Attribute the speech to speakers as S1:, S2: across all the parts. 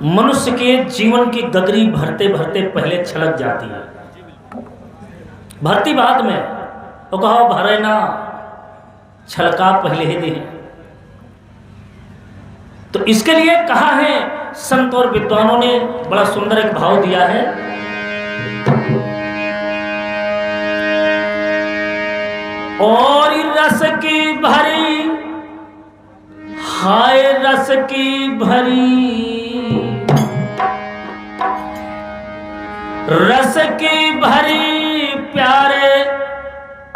S1: मनुष्य के जीवन की गगरी भरते भरते पहले छलक जाती है, भरती बाद में वो कहो भरे ना छलका पहले ही दे। तो इसके लिए कहा है संत और विद्वानों ने, बड़ा सुंदर एक भाव दिया है। और रस की भरी, हाय रस की भरी, रस की भरी प्यारे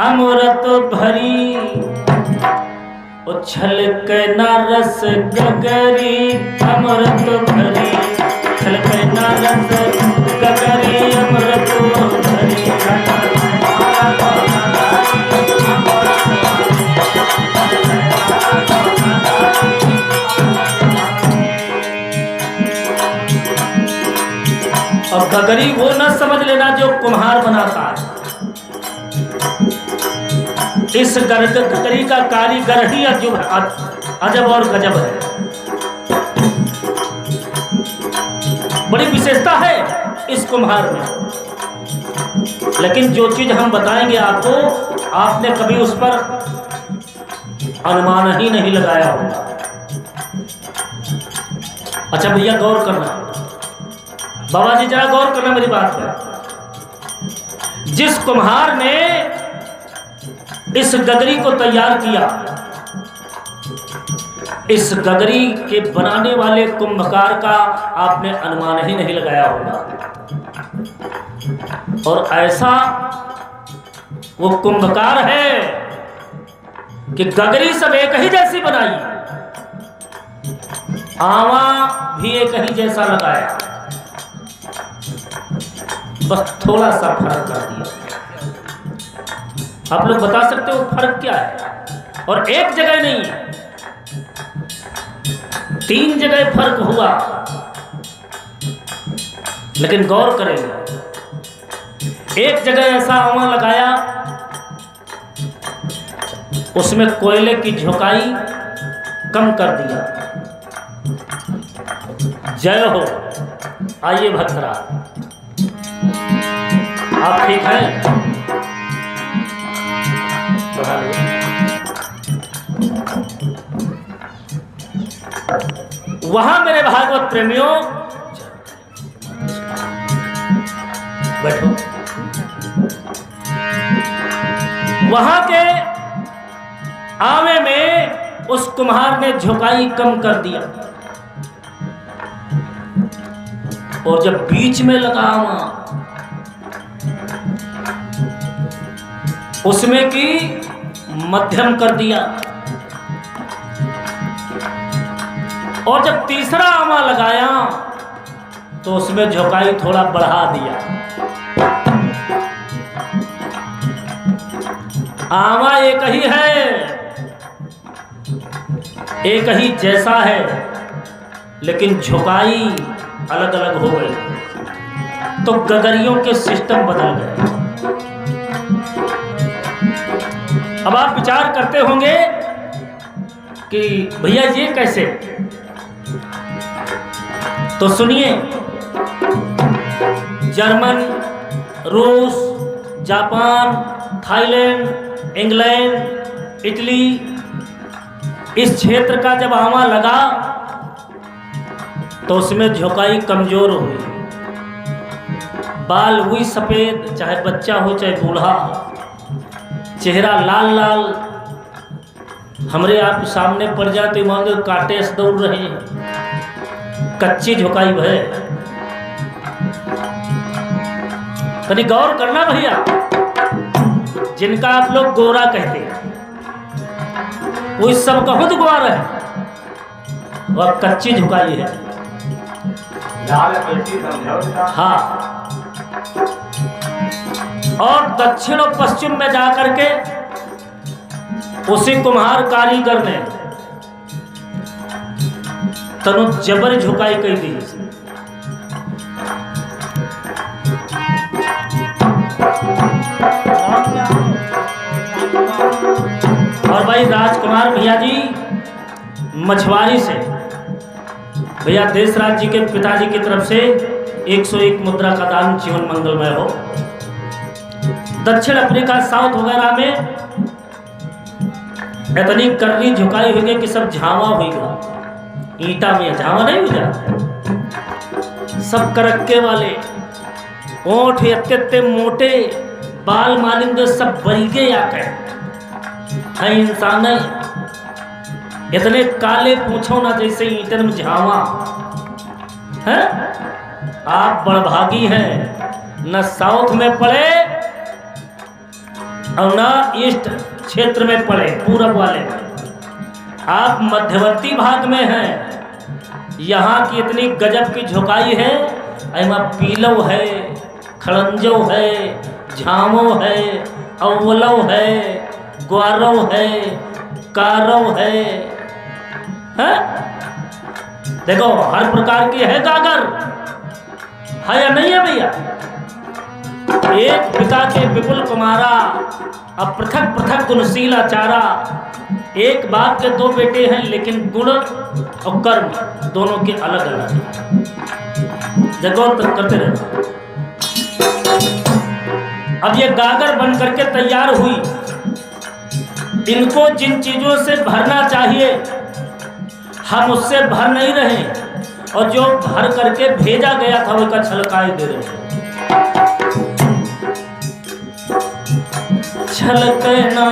S1: अमृत भरी, छलक न रस गगरी अमृत भरी, छलक न रस गगरी अमृत भरी। और गगरी वो न समझ लेना जो कुम्हार बनाता है, इस गगरी का कारीगर ही अजब और गजब है। बड़ी विशेषता है इस कुम्हार में। लेकिन जो चीज हम बताएंगे आपको, आपने कभी उस पर अनुमान ही नहीं लगाया होगा। अच्छा भैया गौर करना, बाबा जी जरा गौर करना मेरी बात पर। जिस कुम्हार ने इस गगरी को तैयार किया, इस गगरी के बनाने वाले कुंभकार का आपने अनुमान ही नहीं लगाया होगा। और ऐसा वो कुंभकार है कि गगरी सब एक ही जैसी बनाई, आवा भी एक ही जैसा लगाया, बस थोड़ा सा फर्क कर दिया। आप लोग बता सकते हो फर्क क्या है? और एक जगह नहीं, 3 जगह फर्क हुआ। लेकिन गौर करेंगे, एक जगह ऐसा आवा लगाया, उसमें कोयले की झोंकाई कम कर दिया। जय हो। आइए भद्रा, आप ठीक हैं? वहां मेरे भागवत प्रेमियों बैठो, वहां के आवे में उस कुम्हार ने झुकाई कम कर दिया, और जब बीच में लगा आवा, उसमें की मध्यम कर दिया, और जब तीसरा आवा लगाया तो उसमें झोंकाई थोड़ा बढ़ा दिया। आवा एक ही है, एक ही जैसा है, लेकिन झोंकाई अलग अलग हो गई। तो गगरियों के सिस्टम बदल गए। अब आप विचार करते होंगे कि भैया ये कैसे? तो सुनिए, जर्मन, रूस, जापान, थाईलैंड, इंग्लैंड, इटली, इस क्षेत्र का जब आवा लगा तो उसमें झोंकाई कमजोर हो गई। बाल हुई सफेद, चाहे बच्चा हो चाहे बूढ़ा, चेहरा लाल लाल, हमरे आप सामने पड़ जाते मांगे कांटे से दौड़ रहे हैं, कच्ची झोंकाई है। कभी गौर करना भैया, जिनका आप लोग गोरा कहते हैं वो इस सब का खुद ग्वार है, वह कच्ची झुकाई है। हाँ, और दक्षिण और पश्चिम में जाकर के उसी कुम्हार कारीगर ने तनु जबर झुकाई कही दी। और भाई राजकुमार भैया जी मछुआरी से भैया देशराज जी के पिताजी की तरफ से 101 मुद्रा का दान, जीवन मंगलमय हो। दक्षिण अफ्रीका, साउथ वगैरह में इतनी करनी झुकाई हुई कि सब झावा हुईगा, ईटा में झावा नहीं हुआ, सब करक्के वाले, ओठ इतने मोटे, बाल मालिंग सब बलगे आकर है इंसान है, इतने काले पूछो ना जैसे ईटन में झावा है। आप बड़भागी हैं, न साउथ में पड़े और न ईस्ट क्षेत्र में पड़े, पूरब वाले में आप मध्यवर्ती भाग में हैं। यहाँ की इतनी गजब की झुकाई है, एमा पीलो है, खड़ंजो है, झामो है, अव्वलो है, ग्वारो है, कारो है, देखो हर प्रकार की है गागर, है या नहीं है भैया। एक पिता के विपुल कुमारा, अब पृथक पृथक गुणशीला चारा, एक बाप के दो बेटे हैं लेकिन गुण और कर्म दोनों के अलग अलग हैं। जगौर तक करते रहना। अब ये गागर बन करके तैयार हुई, इनको जिन चीजों से भरना चाहिए हम उससे भर नहीं रहे, और जो भर करके भेजा गया था उसका छलकाए दे रहे हैं। छलकना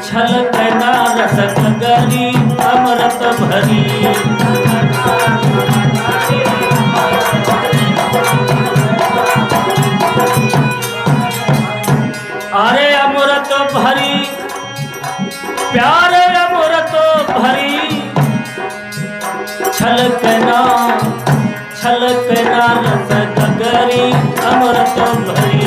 S1: छलकना रसक गरी अमृत भरी, अरे अमृत भरी प्यारे अमृत भरी, छलकना छलकना रसक गरी अमृत भरी।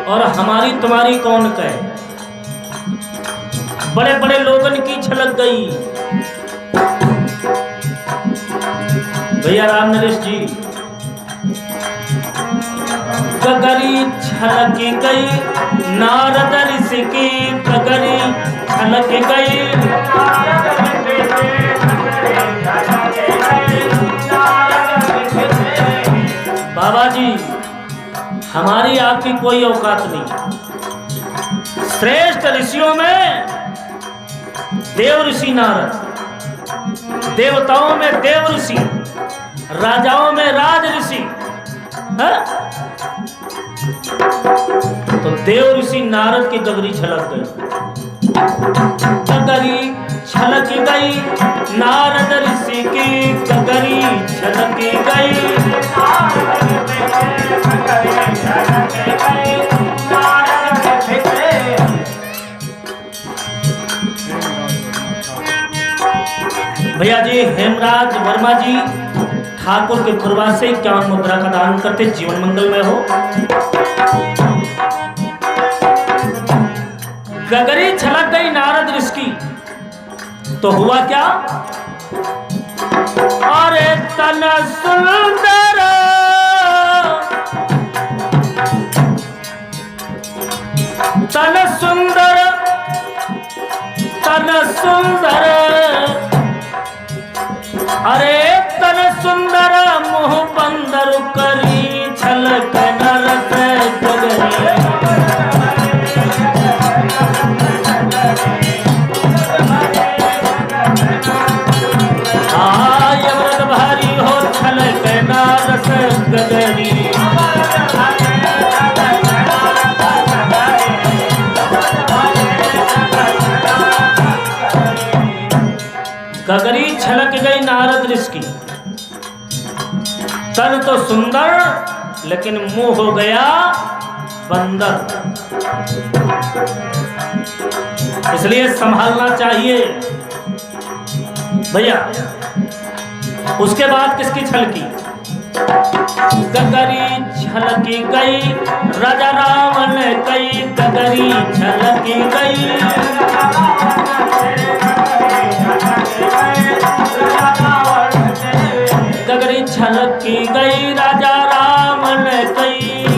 S1: और हमारी तुम्हारी कौन कहे, बड़े बड़े लोगन की छलक गई। भैया राम नरेश जी, गगरी छलक गई नारद ऋषि की, गगरी छलक गई। बाबा जी हमारी आपकी कोई औकात नहीं। श्रेष्ठ ऋषियों में देव ऋषि नारद, देवताओं में देव ऋषि, राजाओं में राज ऋषि, तो देव ऋषि नारद की गगरी छलक गई, गगरी छलक गई नारद ऋषि की, गगरी छलक गई। भैया जी हेमराज वर्मा जी ठाकुर के खुरवा से 51 मुद्रा का दान करते, जीवन मंगलमय हो। गगरी छलक गई नारद ऋषि की, तो हुआ क्या? अरे तन सुंदर तन सुंदर तन सुंदर, अरे तन सुंदर मुह बंदर करी, छलक नरस गगरी। अमृत भारी हो छलक नरस गगरी। गगरी छलक गई नारद ऋषि की, तन तो सुंदर लेकिन मुंह हो गया बंदर, इसलिए संभालना चाहिए भैया। उसके बाद किसकी छलकी? गगरी छलकी गई राजा रावण कई, गगरी छलकी गई। गगरी छलकी गई राजा रावण कई,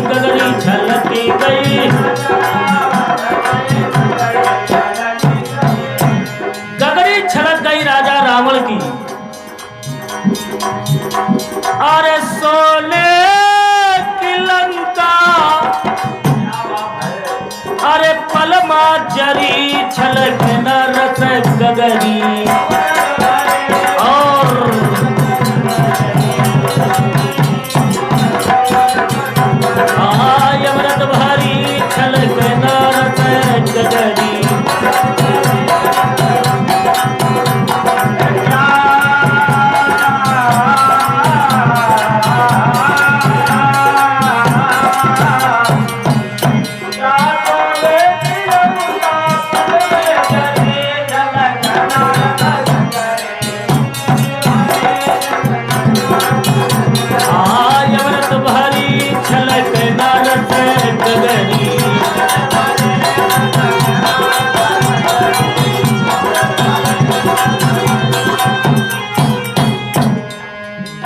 S1: चंद्रमा जरी छलक न रस गगरी और अमृत भरी छलक न रस गगरी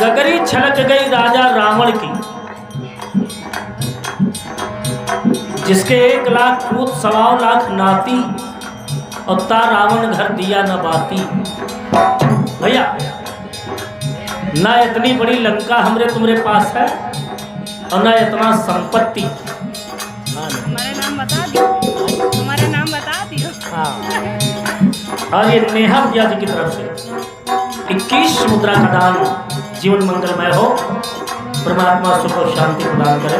S1: गगरी छलक गई राजा रावण की, जिसके 1 लाख पूत 1.25 लाख नाती और ता रावण घर दिया न बाती। भैया ना इतनी बड़ी लंका हमरे तुम्हारे पास है और ना इतना संपत्ति।
S2: हमारे नाम बता दियो, हमारे नाम बता दियो।
S1: हाँ। और ये नेहा भैया जी की तरफ से 21 मुद्रा का दान। जीवन मंगलमय हो, परमात्मा सुख और शांति प्रदान करे।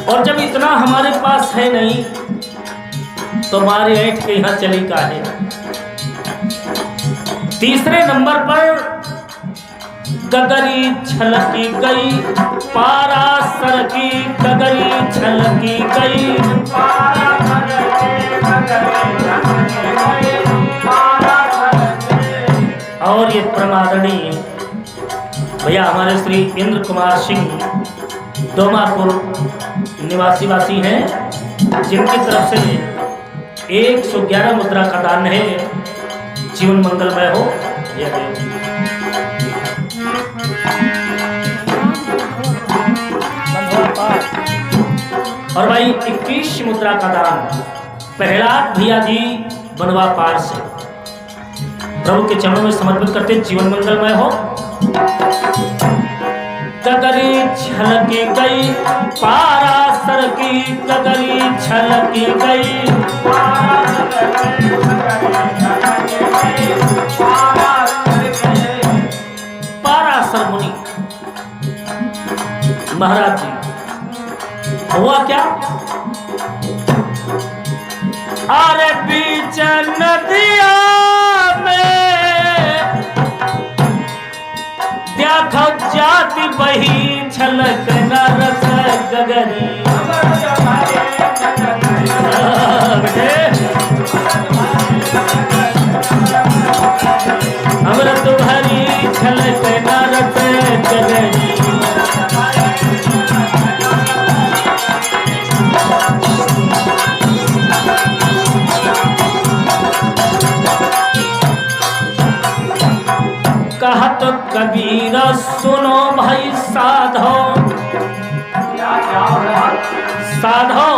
S1: और जब इतना हमारे पास है नहीं तो हमारे ऐठ के यहाँ चली का है। तीसरे नंबर पर गगरी छलकी गई पारा सरकी, गगरी छलकी गई पारा और ये परमादरणीय भैया हमारे श्री इंद्र कुमार सिंह दोमापुर निवासी वासी हैं, जिनकी तरफ से 111 मुद्रा का दान है। जीवन मंगलमय हो। और भाई 21 मुद्रा का दान प्रहलाद भैया जी बनवा पार से प्रभु के चरणों में समर्पित करते। जीवन मंगलमय हो। गगरी छलकी गई पारा सरकी, गगरी छलकी गई पारासर मुनि महाराज जी। हुआ क्या? अरे बीच नदिया देखो जाति बही छलक न रस गगरी। अमृत भरी छलक न रस गगरी। कहत कबीर सुनो भाई साधो, साधो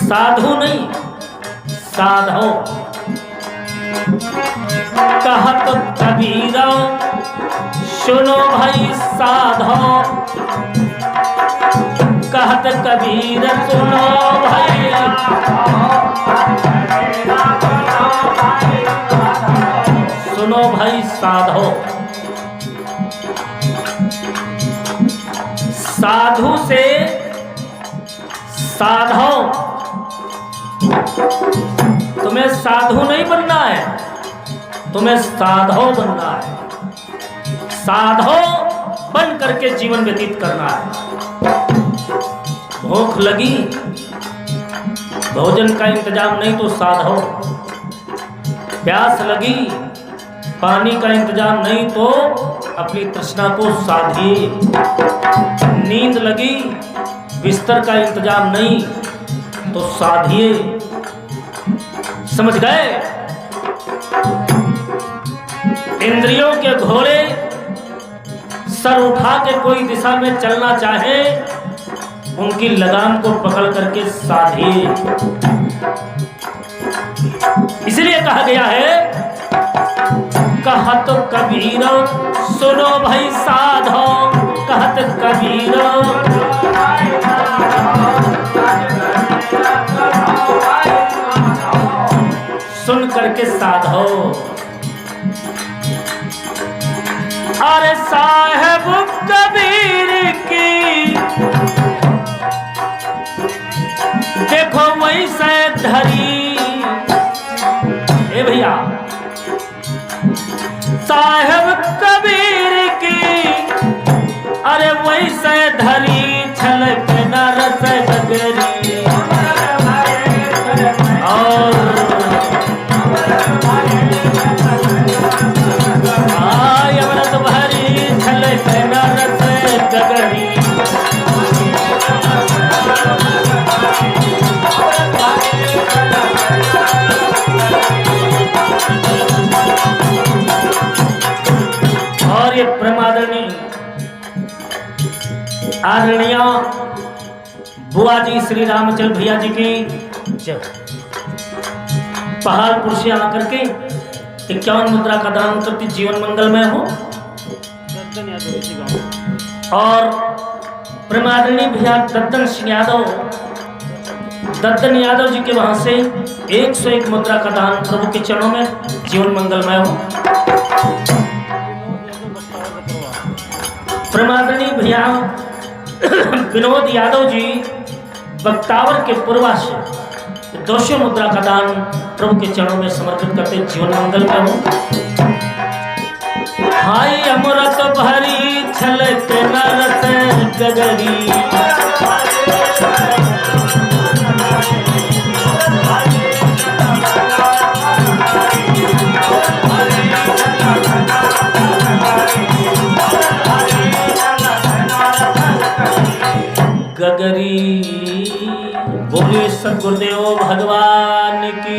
S1: साधु नहीं साधो। कहत कबीर सुनो भाई साधो, कहत कबीर सुनो भाई सुनो भाई साधो। साधु से साधो। तुम्हें साधु नहीं बनना है, तुम्हें साधो बनना है। साधो बन करके जीवन व्यतीत करना है। भूख लगी, भोजन का इंतजाम नहीं तो साधो। प्यास लगी, पानी का इंतजाम नहीं तो अपनी तृष्णा को साधिए। नींद लगी, बिस्तर का इंतजाम नहीं तो साधिए। समझ गए? इंद्रियों के घोड़े सर उठा के कोई दिशा में चलना चाहे, उनकी लगाम को पकड़ करके साधिए। इसलिए कहा गया है, कहत कबीर सुनो भाई साधो, कहत कहत कबीरो सुन करके साधो अरे साहेब कबीर की देखो वैसे धरी ए भैया साहेब कबीर की अरे वैसे धरी छलक नरस गगरी और अमृत भरी छलक नरस गगरी और ये प्रमादरणी आदरणीय बुआ जी श्री रामचंद्र भैया जी की पहाड़पुर से आकर के 51 मुद्रा का दान करके जीवन मंगलमय हो। और प्रमादरणी भैया दद्दन यादव जी के वहां से 101 मुद्रा का दान प्रभु के चरणों में जीवन मंगलमय हो। प्रमादरणी भैया विनोद यादव जी बक्तावर के पूर्वा से 200 मुद्रा का दान प्रभु के चरणों में समर्पित करते जीवन मंगल में हो। हाय अमृत भरी छलक नरस गगरी गगरी बोले सद्गुरुदेव भगवान की।